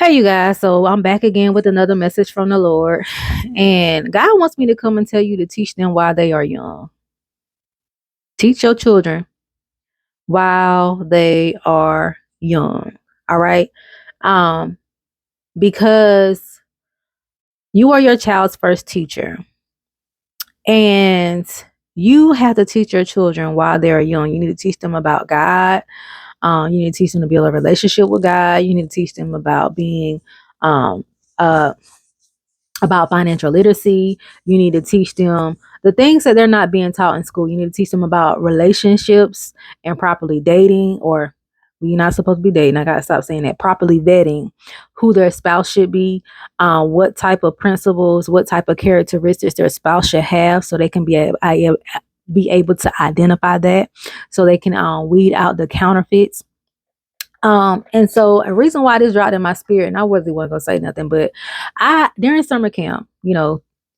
Hey, you guys. So I'm back again with another message from the Lord. And God wants me to come and tell you to teach them while they are young. Teach your children while they are young. All right. Um, because you are your child's first teacher. And you have to teach your children while they are young. You need to teach them about God. You need to teach them to build a relationship with God. You need to teach them about being um, uh, about financial literacy. You need to teach them the things that they're not being taught in school. You need to teach them about relationships and properly dating, or you're not supposed to be dating. I got to stop saying that. Properly vetting who their spouse should be, what type of principles, what type of characteristics their spouse should have, so they can be able to identify that, so they can weed out the counterfeits. And so a reason why this dropped in my spirit, and I wasn't gonna say nothing, but I during summer camp,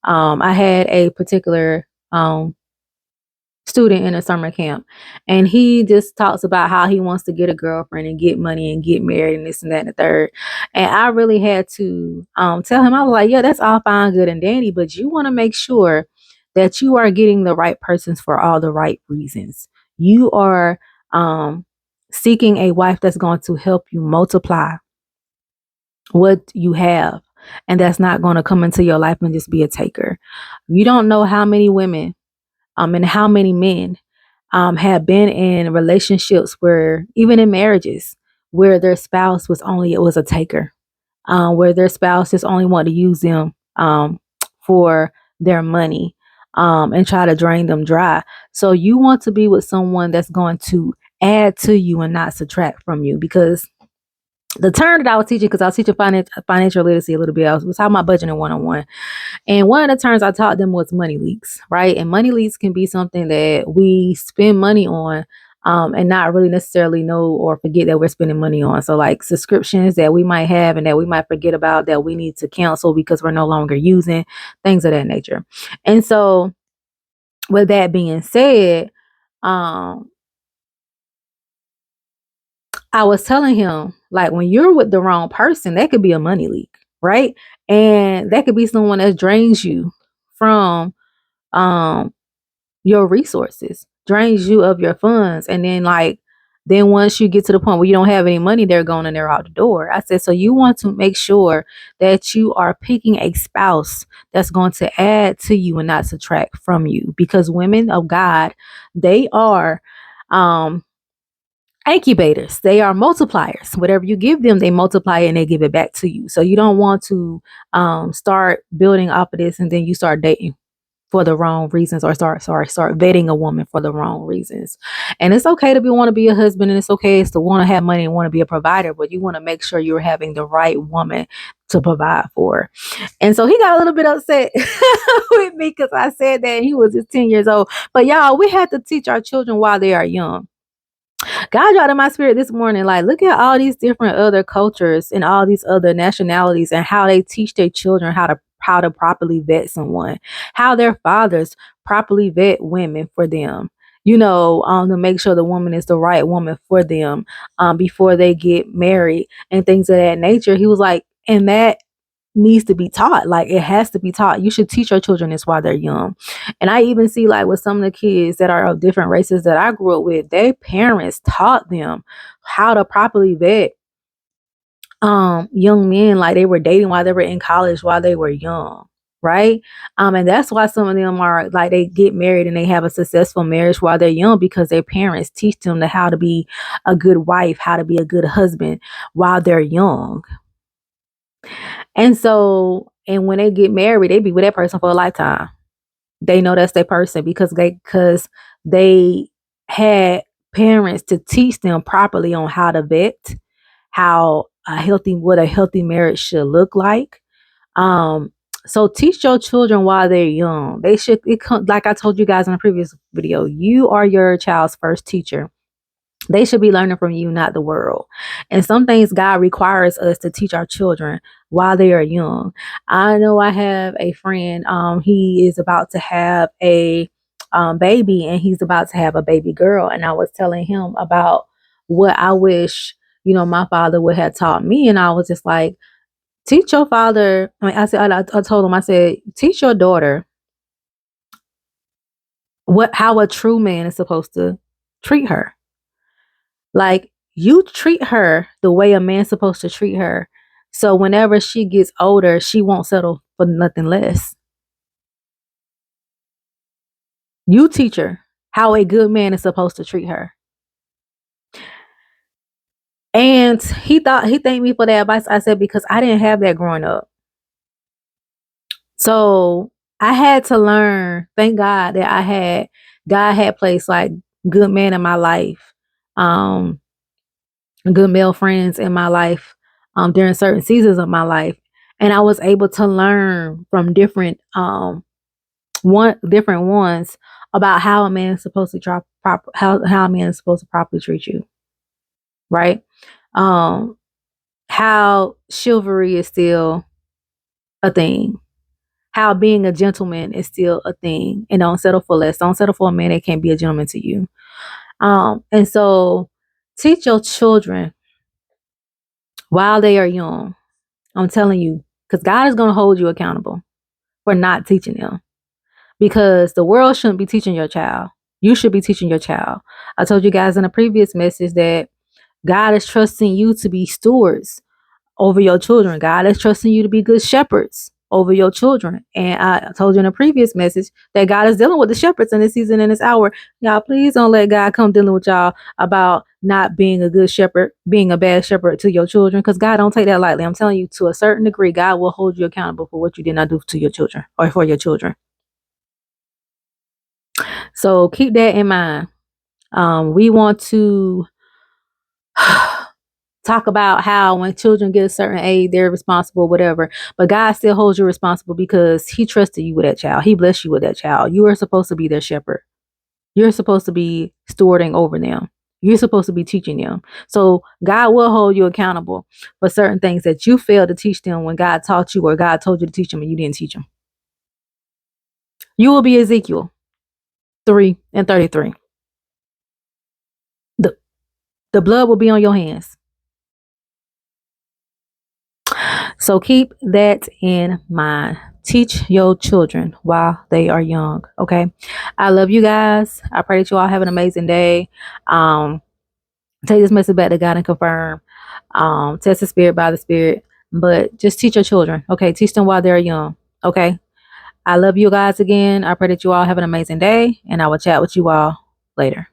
I had a particular student in a summer camp, and he just talks about how he wants to get a girlfriend and get money and get married and this and that and the third. And I really had to tell him, I was like, yeah, that's all fine, good and dandy, but you want to make sure that you are getting the right persons for all the right reasons. You are seeking a wife that's going to help you multiply what you have, and that's not going to come into your life and just be a taker. You don't know how many women and how many men have been in relationships where, even in marriages, where their spouse was a taker, where their spouse just only wanted to use them for their money, and try to drain them dry. So you want to be with someone that's going to add to you and not subtract from you, because the term that I was teaching, because I was teaching financial literacy a little bit, I was talking about budgeting 101. And one of the terms I taught them was money leaks, right? And money leaks can be something that we spend money on, and not really necessarily know or forget that we're spending money on. So, like subscriptions that we might have and that we might forget about, that we need to cancel because we're no longer using, things of that nature. And so, with that being said, um, I was telling him, like, when you're with the wrong person, that could be a money leak, right? And that could be someone that drains you from um your resources, drains you of your funds. And then once you get to the point where you don't have any money, they're gone and they're out the door. I said, so you want to make sure that you are picking a spouse that's going to add to you and not subtract from you, because women of God, they are um incubators. They are multipliers. Whatever you give them, they multiply and they give it back to you. So you don't want to start building off of this and then you start dating for the wrong reasons, or start vetting a woman for the wrong reasons. And it's okay to want to be a husband, and it's okay to want to have money and want to be a provider, but you want to make sure you're having the right woman to provide for. And so he got a little bit upset with me because I said that, and he was just 10 years old. But y'all, we have to teach our children while they are young. God dropped in my spirit this morning, like, look at all these different other cultures and all these other nationalities and how they teach their children how to properly vet someone, how their fathers properly vet women for them, to make sure the woman is the right woman for them, before they get married and things of that nature. He was like, and that needs to be taught. Like, it has to be taught. You should teach your children this while they're young. And I even see, like, with some of the kids that are of different races that I grew up with, their parents taught them how to properly vet young men, like they were dating while they were in college, while they were young, right? And that's why some of them are like, they get married and they have a successful marriage while they're young, because their parents teach them how to be a good wife, how to be a good husband while they're young. And so, and when they get married, they be with that person for a lifetime. They know that's their person because they had parents to teach them properly on how to vet, how what a healthy marriage should look like. Um, so teach your children while they're young. Like I told you guys in a previous video, you are your child's first teacher. They should be learning from you, not the world. And some things God requires us to teach our children while they are young. I know I have a friend, he is about to have a baby, and he's about to have a baby girl. And I was telling him about what I wish, my father would have taught me. And I was just like, Teach your father. I told him, I said, teach your daughter how a true man is supposed to treat her. Like, you treat her the way a man's supposed to treat her. So whenever she gets older, she won't settle for nothing less. You teach her how a good man is supposed to treat her. And he thanked me for that advice. I said, because I didn't have that growing up. So I had to learn, thank God that God had placed like good men in my life, um, good male friends in my life, during certain seasons of my life. And I was able to learn from different ones about how a man is supposed to how a man is supposed to properly treat you, right? Um, how chivalry is still a thing, how being a gentleman is still a thing, and don't settle for less. Don't settle for a man that can't be a gentleman to you. And so teach your children while they are young. I'm telling you, because God is going to hold you accountable for not teaching them. Because the world shouldn't be teaching your child. You should be teaching your child. I told you guys in a previous message that God is trusting you to be stewards over your children. God is trusting you to be good shepherds over your children. And I told you in a previous message that God is dealing with the shepherds in this season and this hour. Y'all, please don't let God come dealing with y'all about not being a good shepherd, being a bad shepherd to your children, because God don't take that lightly. I'm telling you, to a certain degree, God will hold you accountable for what you did not do to your children or for your children. So keep that in mind. We want to talk about how when children get a certain age, they're responsible, whatever. But God still holds you responsible because He trusted you with that child. He blessed you with that child. You are supposed to be their shepherd. You're supposed to be stewarding over them. You're supposed to be teaching them. So God will hold you accountable for certain things that you failed to teach them when God taught you or God told you to teach them and you didn't teach them. You will be Ezekiel 3:33. The, the blood will be on your hands. So keep that in mind. Teach your children while they are young. Okay. I love you guys. I pray that you all have an amazing day. Take this message back to God and confirm. Test the spirit by the spirit. But just teach your children. Okay. Teach them while they're young. Okay. I love you guys again. I pray that you all have an amazing day. And I will chat with you all later.